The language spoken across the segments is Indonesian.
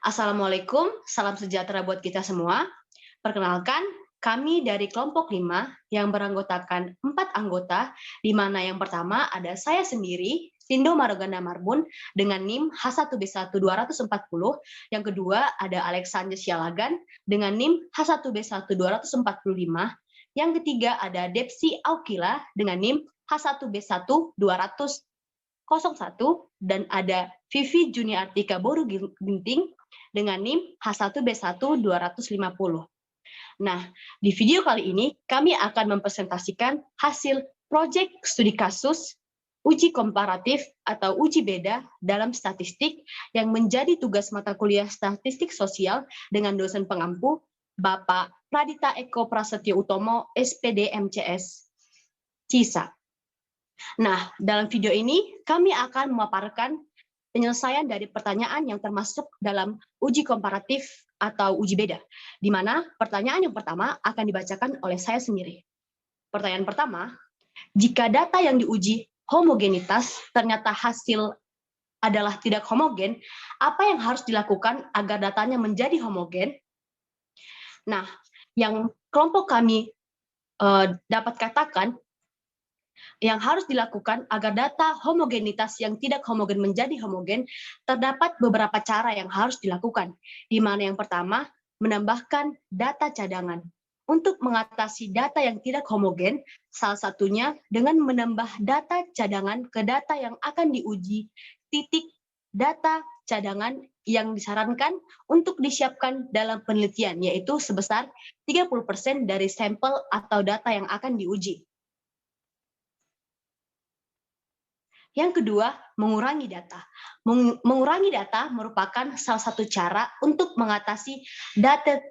Assalamualaikum, salam sejahtera buat kita semua. Perkenalkan, kami dari kelompok 5 yang beranggotakan 4 anggota, di mana yang pertama ada saya sendiri, Sindo Maroganda Marbun, dengan NIM H1B1240. Yang kedua ada Alexander Sialagan dengan NIM H1B1245. Yang ketiga ada Depsi Aukila dengan NIM H1B1201, dan ada Vivi Juniartika Boru Ginting dengan NIM H1B1250. Nah, di video kali ini kami akan mempresentasikan hasil proyek studi kasus uji komparatif atau uji beda dalam statistik yang menjadi tugas mata kuliah statistik sosial dengan dosen pengampu Bapak Pradita Eko Prasetyo Utomo, SPD MCS CISA. Nah, dalam video ini kami akan memaparkan penyelesaian dari pertanyaan yang termasuk dalam uji komparatif atau uji beda, di mana pertanyaan yang pertama akan dibacakan oleh saya sendiri. Pertanyaan pertama, jika data yang diuji homogenitas ternyata hasil adalah tidak homogen, apa yang harus dilakukan agar datanya menjadi homogen? Nah, yang kelompok kami dapat katakan, yang harus dilakukan agar data homogenitas yang tidak homogen menjadi homogen, terdapat beberapa cara yang harus dilakukan, di mana yang pertama, menambahkan data cadangan. Untuk mengatasi data yang tidak homogen, salah satunya dengan menambah data cadangan ke data yang akan diuji, titik data cadangan yang disarankan untuk disiapkan dalam penelitian, yaitu sebesar 30% dari sampel atau data yang akan diuji. Yang kedua, mengurangi data. Mengurangi data merupakan salah satu cara untuk mengatasi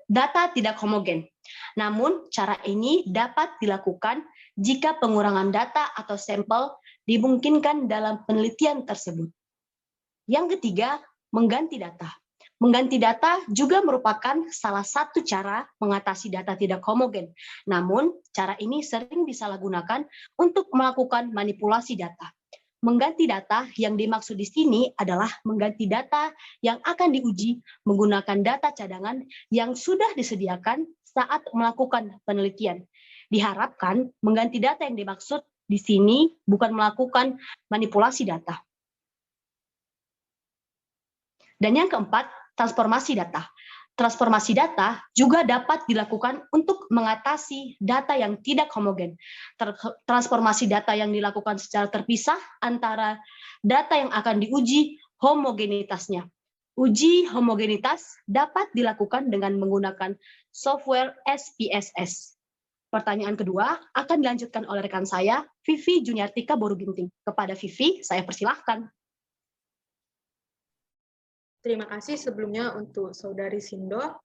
data tidak homogen. Namun, cara ini dapat dilakukan jika pengurangan data atau sampel dimungkinkan dalam penelitian tersebut. Yang ketiga, mengganti data. Mengganti data juga merupakan salah satu cara mengatasi data tidak homogen. Namun, cara ini sering disalahgunakan untuk melakukan manipulasi data. Mengganti data yang dimaksud di sini adalah mengganti data yang akan diuji menggunakan data cadangan yang sudah disediakan saat melakukan penelitian. Diharapkan mengganti data yang dimaksud di sini bukan melakukan manipulasi data. Dan yang keempat, transformasi data. Transformasi data juga dapat dilakukan untuk mengatasi data yang tidak homogen. Transformasi data yang dilakukan secara terpisah antara data yang akan diuji homogenitasnya. Uji homogenitas dapat dilakukan dengan menggunakan software SPSS. Pertanyaan kedua akan dilanjutkan oleh rekan saya, Vivi Juniartika Boru Ginting. Kepada Vivi, saya persilahkan. Terima kasih sebelumnya untuk Saudari Sindo.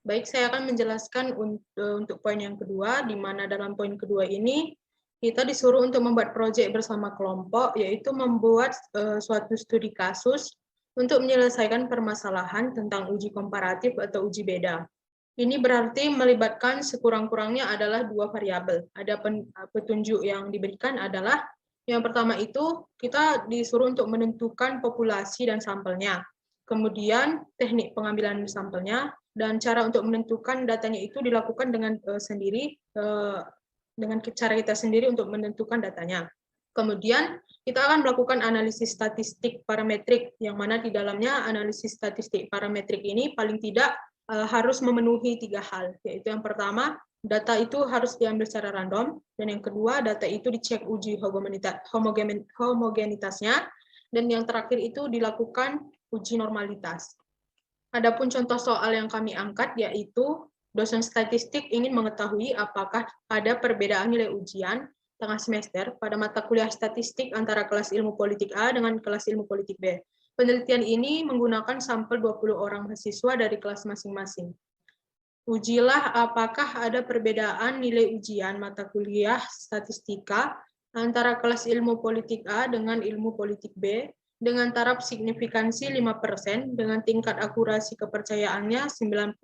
Baik, saya akan menjelaskan untuk poin yang kedua, di mana dalam poin kedua ini kita disuruh untuk membuat proyek bersama kelompok, yaitu membuat suatu studi kasus untuk menyelesaikan permasalahan tentang uji komparatif atau uji beda. Ini berarti melibatkan sekurang-kurangnya adalah dua variabel. Ada petunjuk yang diberikan adalah yang pertama itu kita disuruh untuk menentukan populasi dan sampelnya. Kemudian teknik pengambilan sampelnya dan cara untuk menentukan datanya itu dilakukan dengan dengan cara kita sendiri untuk menentukan datanya. Kemudian kita akan melakukan analisis statistik parametrik, yang mana di dalamnya analisis statistik parametrik ini paling tidak harus memenuhi 3 hal, yaitu yang pertama, data itu harus diambil secara random, dan yang kedua, data itu dicek uji homogenitasnya, dan yang terakhir itu dilakukan uji normalitas. Adapun contoh soal yang kami angkat yaitu dosen statistik ingin mengetahui apakah ada perbedaan nilai ujian tengah semester pada mata kuliah statistik antara kelas ilmu politik A dengan kelas ilmu politik B. Penelitian ini menggunakan sampel 20 orang mahasiswa dari kelas masing-masing. Ujilah apakah ada perbedaan nilai ujian mata kuliah statistika antara kelas ilmu politik A dengan ilmu politik B dengan taraf signifikansi 5% dengan tingkat akurasi kepercayaannya 95%.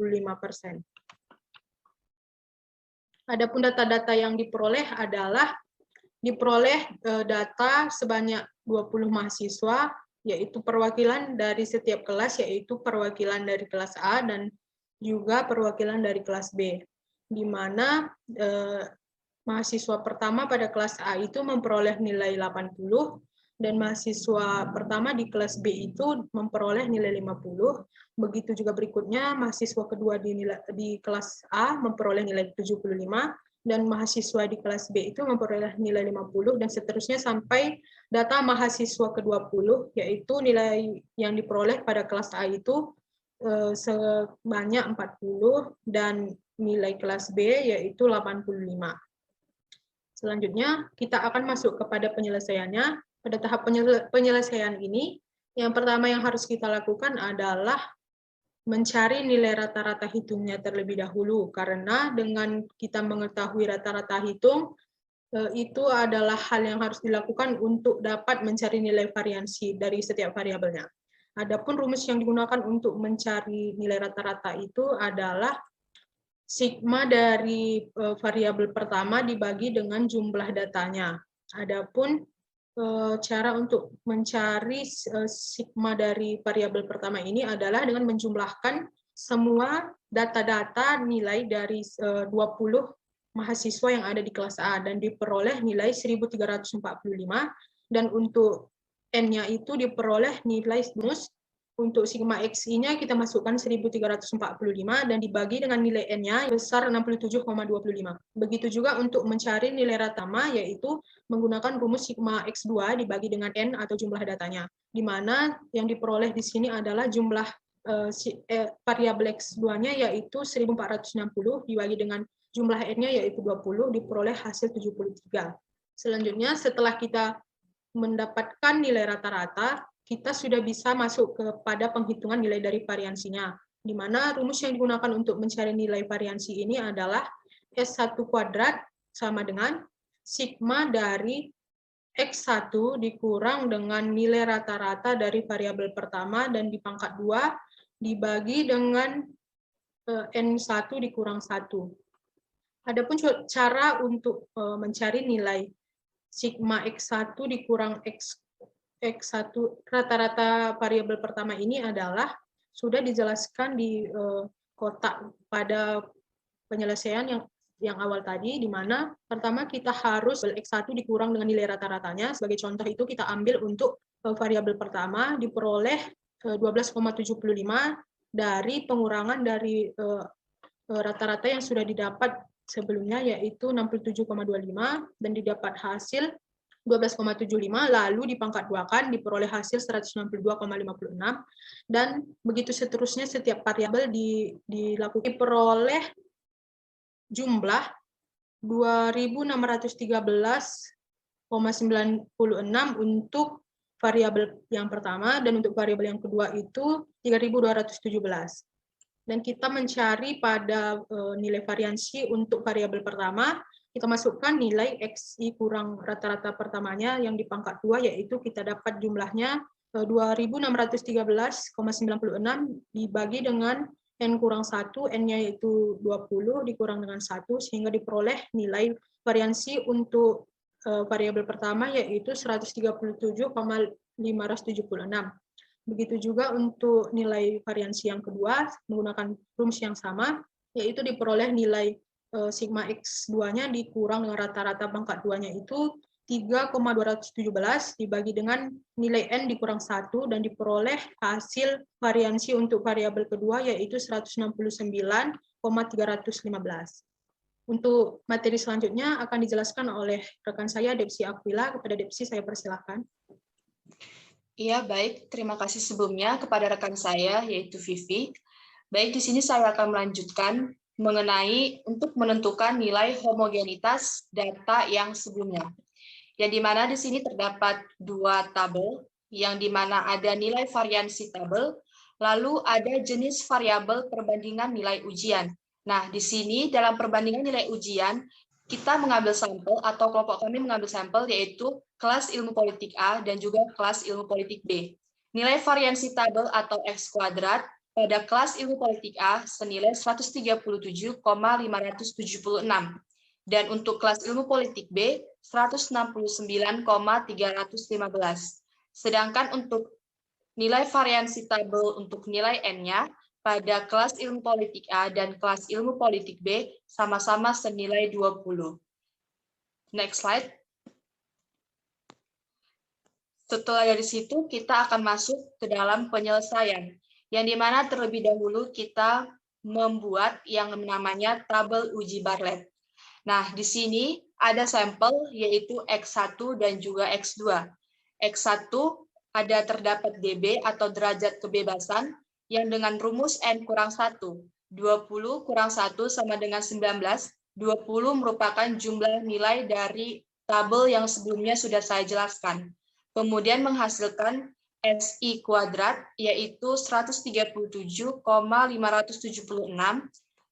Adapun data-data yang diperoleh adalah data sebanyak 20 mahasiswa yaitu perwakilan dari setiap kelas, yaitu perwakilan dari kelas A dan juga perwakilan dari kelas B, di mana mahasiswa pertama pada kelas A itu memperoleh nilai 80, dan mahasiswa pertama di kelas B itu memperoleh nilai 50. Begitu juga berikutnya, mahasiswa kedua di kelas A memperoleh nilai 75, dan mahasiswa di kelas B itu memperoleh nilai 50, dan seterusnya sampai data mahasiswa ke-20, yaitu nilai yang diperoleh pada kelas A itu sebanyak 40, dan nilai kelas B yaitu 85. Selanjutnya, kita akan masuk kepada penyelesaiannya. Pada tahap penyelesaian ini, yang pertama yang harus kita lakukan adalah mencari nilai rata-rata hitungnya terlebih dahulu, karena dengan kita mengetahui rata-rata hitung, itu adalah hal yang harus dilakukan untuk dapat mencari nilai variansi dari setiap variabelnya. Adapun rumus yang digunakan untuk mencari nilai rata-rata itu adalah sigma dari variabel pertama dibagi dengan jumlah datanya. Adapun cara untuk mencari sigma dari variabel pertama ini adalah dengan menjumlahkan semua data-data nilai dari 20 mahasiswa yang ada di kelas A dan diperoleh nilai 1345, dan untuk N-nya itu diperoleh nilai minus. Untuk sigma XI-nya kita masukkan 1345 dan dibagi dengan nilai N-nya besar 67,25. Begitu juga untuk mencari nilai ratama, yaitu menggunakan rumus sigma X2 dibagi dengan N atau jumlah datanya, di mana yang diperoleh di sini adalah jumlah variabel X2-nya yaitu 1460 dibagi dengan jumlah N-nya yaitu 20, diperoleh hasil 73. Selanjutnya, setelah kita mendapatkan nilai rata-rata, kita sudah bisa masuk kepada penghitungan nilai dari variansinya, di mana rumus yang digunakan untuk mencari nilai variansi ini adalah S1 kuadrat sama dengan sigma dari X1 dikurang dengan nilai rata-rata dari variabel pertama dan dipangkat 2 dibagi dengan N1 dikurang 1. Adapun cara untuk mencari nilai sigma X1 dikurang X1 rata-rata variabel pertama ini adalah sudah dijelaskan di kotak pada penyelesaian yang awal tadi, di mana pertama kita harus X1 dikurang dengan nilai rata-ratanya. Sebagai contoh itu kita ambil untuk variabel pertama diperoleh 12,75 dari pengurangan dari rata-rata yang sudah didapat sebelumnya yaitu 67,25 dan didapat hasil 12,75, lalu dipangkat 2-kan diperoleh hasil 162,56, dan begitu seterusnya setiap variabel dilakukan diperoleh jumlah 2.613,96 untuk variabel yang pertama, dan untuk variabel yang kedua itu 3.217. Dan kita mencari pada nilai variansi untuk variabel pertama, kita masukkan nilai XI kurang rata-rata pertamanya yang dipangkat 2, yaitu kita dapat jumlahnya 2.613,96 dibagi dengan N kurang 1, N-nya yaitu 20 dikurang dengan 1, sehingga diperoleh nilai variansi untuk variabel pertama yaitu 137,576. Begitu juga untuk nilai variansi yang kedua menggunakan rumus yang sama, yaitu diperoleh nilai sigma X2-nya dikurang dengan rata-rata pangkat 2-nya itu 3,217 dibagi dengan nilai N dikurang 1 dan diperoleh hasil variansi untuk variabel kedua yaitu 169,315. Untuk materi selanjutnya akan dijelaskan oleh rekan saya Depsi Aquila. Kepada Depsi saya persilahkan. Iya, baik. Terima kasih sebelumnya kepada rekan saya yaitu Vivi. Baik, di sini saya akan melanjutkan mengenai untuk menentukan nilai homogenitas data yang sebelumnya. Yang di mana di sini terdapat dua tabel, yang di mana ada nilai variansi tabel, lalu ada jenis variabel perbandingan nilai ujian. Nah, di sini dalam perbandingan nilai ujian, kita mengambil sampel atau kelompok kami mengambil sampel yaitu kelas ilmu politik A dan juga kelas ilmu politik B. Nilai variansi tabel atau X kuadrat pada kelas ilmu politik A senilai 137,576 dan untuk kelas ilmu politik B 169,315. Sedangkan untuk nilai variansi tabel untuk nilai N-nya pada kelas ilmu politik A dan kelas ilmu politik B sama-sama senilai 20. Next slide. Setelah dari situ, kita akan masuk ke dalam penyelesaian, yang dimana terlebih dahulu kita membuat yang namanya tabel uji Bartlett. Nah, di sini ada sampel, yaitu X1 dan juga X2. X1 ada terdapat DB atau derajat kebebasan, yang dengan rumus N kurang 1. 20 kurang 1 sama dengan 19. 20 merupakan jumlah nilai dari tabel yang sebelumnya sudah saya jelaskan. Kemudian menghasilkan SI kuadrat, yaitu 137,576,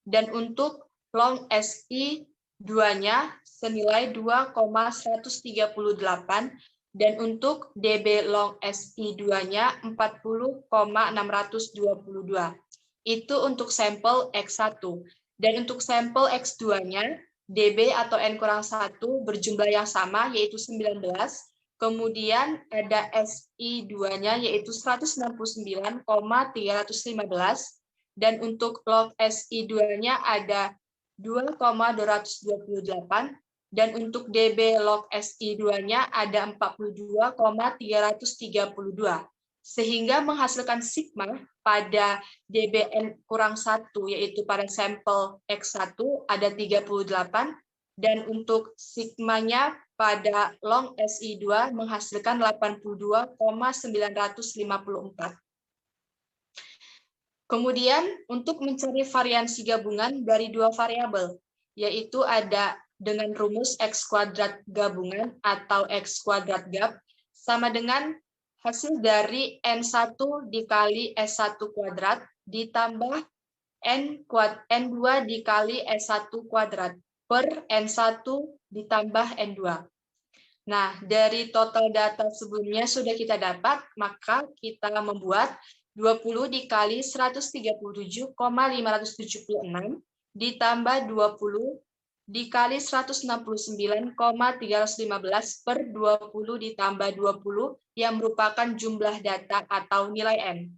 dan untuk long SI 2-nya senilai 2,138, dan untuk DB long SI 2-nya 40,622. Itu untuk sampel X1. Dan untuk sampel X2-nya, DB atau N kurang 1 berjumlah yang sama, yaitu 19. Kemudian ada SI 2-nya yaitu 169,315, dan untuk log SI 2-nya ada 2,228, dan untuk DB log SI 2-nya ada 42,332. Sehingga menghasilkan sigma pada DBN kurang 1 yaitu pada sampel X1 ada 38, dan untuk sigmanya pada long SI2 menghasilkan 82,954. Kemudian untuk mencari variansi gabungan dari dua variabel, yaitu ada dengan rumus X kuadrat gabungan atau X kuadrat gab sama dengan hasil dari N1 dikali S1 kuadrat ditambah N2 dikali S1 kuadrat per N1 ditambah N2. Nah, dari total data sebelumnya sudah kita dapat, maka kita membuat 20 dikali 137,576 ditambah 20 dikali 169,315 per 20 ditambah 20 yang merupakan jumlah data atau nilai N.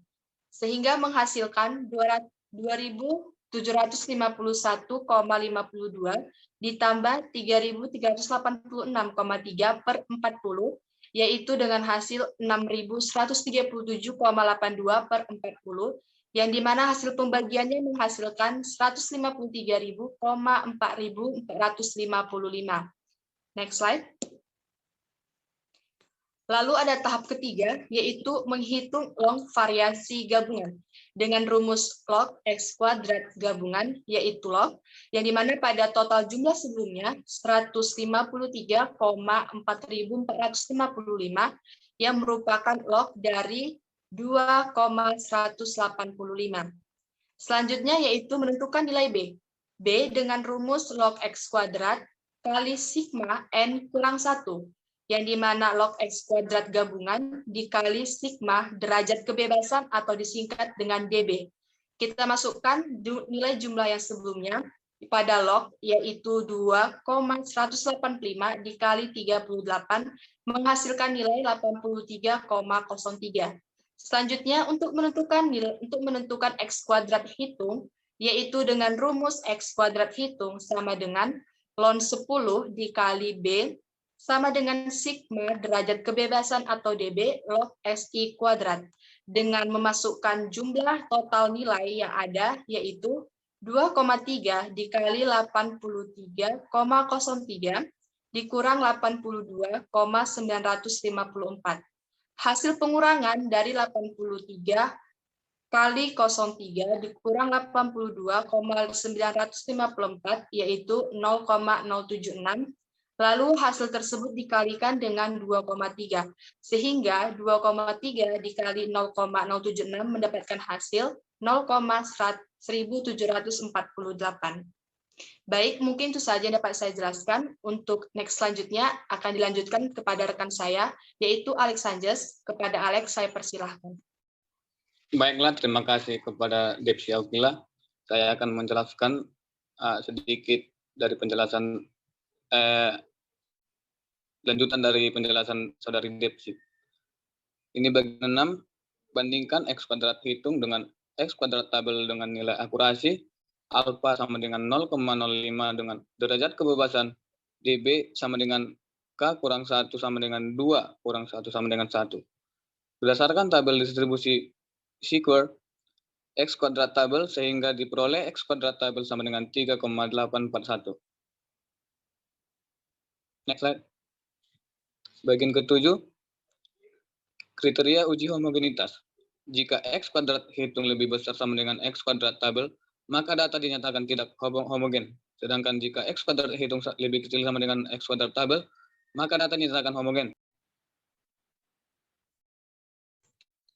Sehingga menghasilkan 2.751,52 ditambah 3.386,3 per 40, yaitu dengan hasil 6.137,82 per 40, yang dimana hasil pembagiannya menghasilkan 153.004.455. Next slide. Lalu ada tahap ketiga, yaitu menghitung log variasi gabungan dengan rumus log X kuadrat gabungan, yaitu log, yang dimana pada total jumlah sebelumnya 153,4.455 yang merupakan log dari 2,185. Selanjutnya yaitu menentukan nilai B. B dengan rumus log X kuadrat kali sigma N kurang 1. Yang di mana log X kuadrat gabungan dikali sigma derajat kebebasan atau disingkat dengan DB. Kita masukkan nilai jumlah yang sebelumnya pada log, yaitu 2,185 dikali 38, menghasilkan nilai 83,03. Selanjutnya untuk menentukan X kuadrat hitung, yaitu dengan rumus X kuadrat hitung sama dengan ln 10 dikali B sama dengan sigma derajat kebebasan atau DB log SI kuadrat, dengan memasukkan jumlah total nilai yang ada, yaitu 2,3 dikali 83,03 dikurang 82,954. Hasil pengurangan dari 83 kali 03 dikurang 82,954, yaitu 0,076. Lalu hasil tersebut dikalikan dengan 2,3, sehingga 2,3 dikali 0,076 mendapatkan hasil 0,1748. Baik, mungkin itu saja yang dapat saya jelaskan. Untuk next selanjutnya akan dilanjutkan kepada rekan saya, yaitu Alex Sanchez. Kepada Alex, saya persilahkan. Baiklah, terima kasih kepada Depsi Aukila. Saya akan menjelaskan sedikit dari penjelasan lanjutan dari penjelasan Saudari Depsi. Ini bagian 6, bandingkan X kuadrat hitung dengan X kuadrat tabel dengan nilai akurasi, alfa sama dengan 0,05 dengan derajat kebebasan, dB sama dengan K kurang 1 sama dengan 2 kurang 1 sama dengan 1. Berdasarkan tabel distribusi Square X kuadrat tabel sehingga diperoleh X kuadrat tabel sama dengan 3,841. Next slide. Bagian ke-7, kriteria uji homogenitas. Jika X kuadrat hitung lebih besar sama dengan X kuadrat tabel, maka data dinyatakan tidak homogen. Sedangkan jika X kuadrat hitung lebih kecil sama dengan X kuadrat tabel, maka data dinyatakan homogen.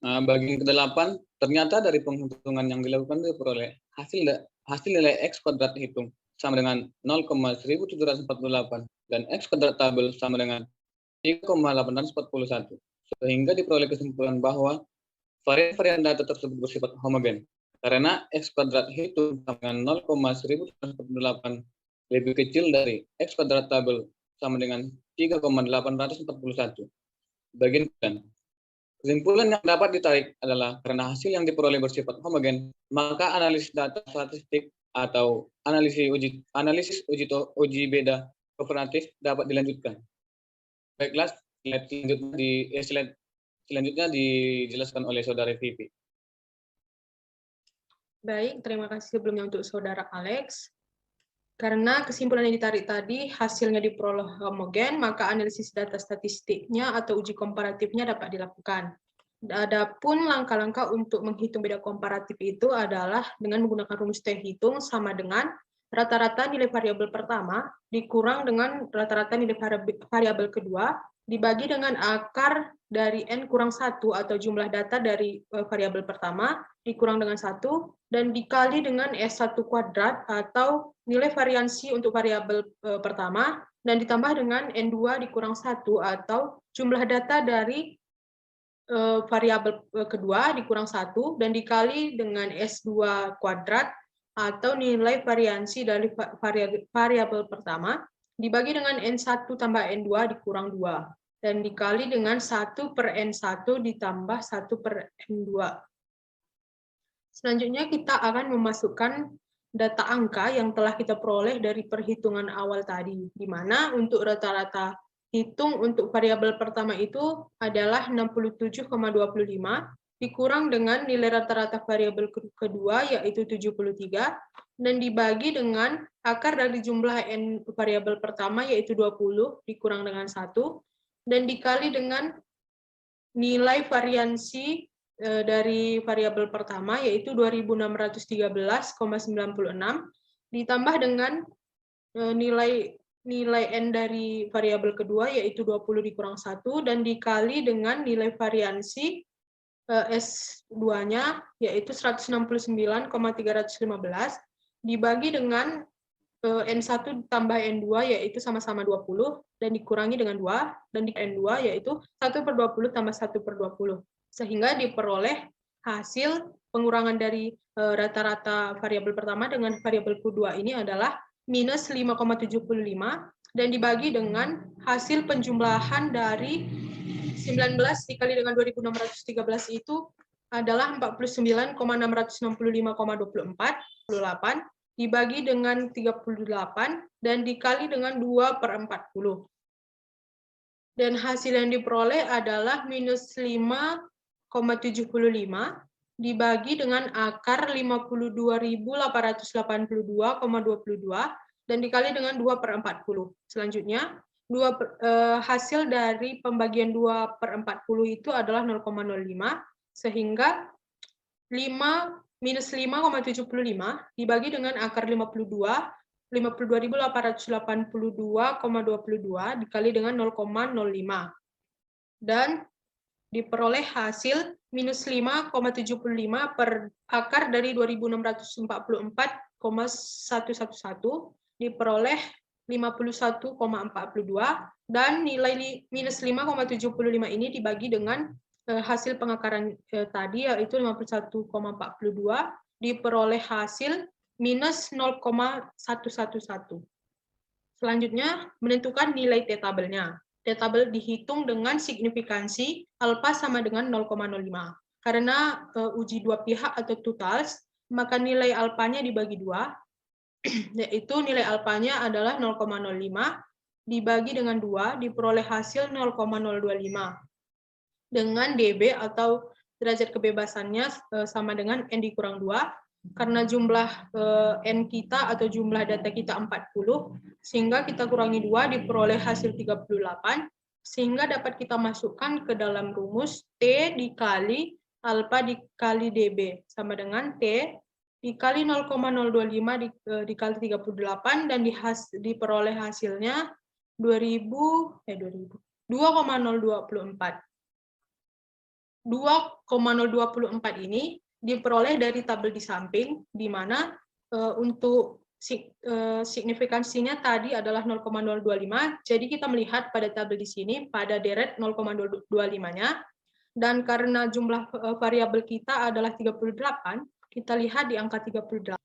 Bagian ke-8, ternyata dari penghitungan yang dilakukan diperoleh hasil nilai X kuadrat hitung sama dengan 0,1748 dan X kuadrat tabel sama dengan 3,841. Sehingga diperoleh kesimpulan bahwa varian data tersebut bersifat homogen. Karena X kuadrat hitung sama dengan 0,1748 lebih kecil dari X kuadrat tabel sama dengan 3,841. Bagian 9. Kesimpulan yang dapat ditarik adalah karena hasil yang diperoleh bersifat homogen, maka analisis data statistik atau analisis uji beda kooperatif dapat dilanjutkan. Baiklah, slide selanjutnya dijelaskan oleh Saudara Vivi. Baik, terima kasih sebelumnya untuk Saudara Alex. Karena kesimpulan yang ditarik tadi hasilnya diperoleh homogen, maka analisis data statistiknya atau uji komparatifnya dapat dilakukan. Adapun langkah-langkah untuk menghitung beda komparatif itu adalah dengan menggunakan rumus T hitung sama dengan rata-rata nilai variabel pertama dikurang dengan rata-rata nilai variabel kedua dibagi dengan akar dari N kurang 1 atau jumlah data dari variabel pertama dikurang dengan 1 dan dikali dengan S1 kuadrat atau nilai variansi untuk variabel pertama dan ditambah dengan N2 dikurang 1 atau jumlah data dari variabel kedua dikurang 1 dan dikali dengan S2 kuadrat atau nilai variansi dari variabel pertama dibagi dengan N1 tambah N2 dikurang 2 dan dikali dengan 1 per N1 ditambah 1 per N2. Selanjutnya kita akan memasukkan data angka yang telah kita peroleh dari perhitungan awal tadi, di mana untuk rata-rata hitung untuk variabel pertama itu adalah 67,25 dikurang dengan nilai rata-rata variabel kedua yaitu 73 dan dibagi dengan akar dari jumlah N variabel pertama yaitu 20 dikurang dengan 1 dan dikali dengan nilai variansi dari variabel pertama yaitu 2613,96 ditambah dengan nilai N dari variabel kedua yaitu 20 dikurang 1 dan dikali dengan nilai variansi S2-nya yaitu 169,315 dibagi dengan N1 tambah N2 yaitu sama-sama 20 dan dikurangi dengan 2 dan di N2 yaitu 1/20 tambah 1/20 sehingga diperoleh hasil pengurangan dari rata-rata variabel pertama dengan variabel kedua ini adalah minus 5,75 dan dibagi dengan hasil penjumlahan dari 19 dikali dengan 2613 itu adalah 49,665,24 dibagi dengan 38 dan dikali dengan 2/40. Dan hasil yang diperoleh adalah minus 5,75 dibagi dengan akar 52.882,22 dan dikali dengan 2/40. Selanjutnya, hasil dari pembagian 2/40 itu adalah 0,05, sehingga minus 5,75 dibagi dengan akar 52.882,22 dikali dengan 0,05. Dan diperoleh hasil minus 5,75 per akar dari 2644,111 diperoleh 51,42 dan nilai minus 5,75 ini dibagi dengan hasil pengakaran tadi yaitu 51,42 diperoleh hasil minus 0,111. Selanjutnya menentukan nilai T-tabelnya. T-tabel dihitung dengan signifikansi alfa sama dengan 0,05. karena uji dua pihak atau totals, maka nilai alfanya dibagi dua, yaitu nilai alfanya adalah 0,05 dibagi dengan 2 diperoleh hasil 0,025 dengan dB atau derajat kebebasannya sama dengan N dikurang 2 karena jumlah N kita atau jumlah data kita 40 sehingga kita kurangi 2 diperoleh hasil 38 sehingga dapat kita masukkan ke dalam rumus T dikali alfa dikali dB sama dengan T dikali 0,025 dikali 38 dan diperoleh hasilnya 2,024. 2,024 ini diperoleh dari tabel di samping, di mana untuk signifikansinya tadi adalah 0,025, jadi kita melihat pada tabel di sini, pada deret 0,025-nya, dan karena jumlah variabel kita adalah 38, kita lihat di angka 38,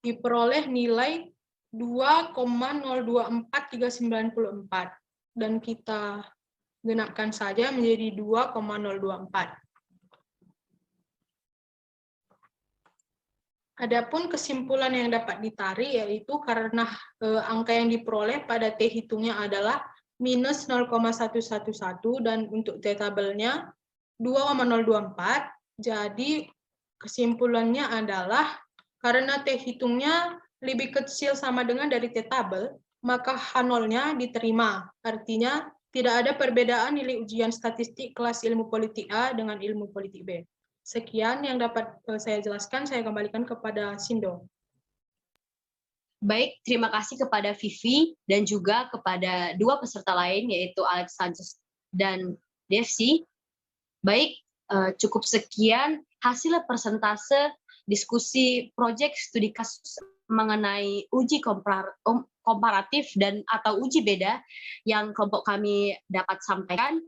diperoleh nilai 2,024394, dan kita genapkan saja menjadi 2,024. Adapun kesimpulan yang dapat ditarik yaitu karena angka yang diperoleh pada T hitungnya adalah minus 0,111 dan untuk T tabelnya 2,024, jadi kesimpulannya adalah karena T hitungnya lebih kecil sama dengan dari T tabel, maka H0-nya diterima. Artinya tidak ada perbedaan nilai ujian statistik kelas ilmu politik A dengan ilmu politik B. Sekian yang dapat saya jelaskan, saya kembalikan kepada Sindo. Baik, terima kasih kepada Vivi dan juga kepada dua peserta lain, yaitu Alex Sanchez dan Devsi. Baik, cukup sekian hasil persentase diskusi proyek studi kasus mengenai uji komparatif dan atau uji beda yang kelompok kami dapat sampaikan.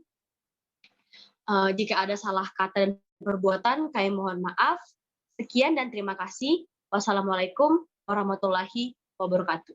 Jika ada salah kata dan perbuatan, kami mohon maaf. Sekian dan terima kasih. Wassalamualaikum warahmatullahi wabarakatuh.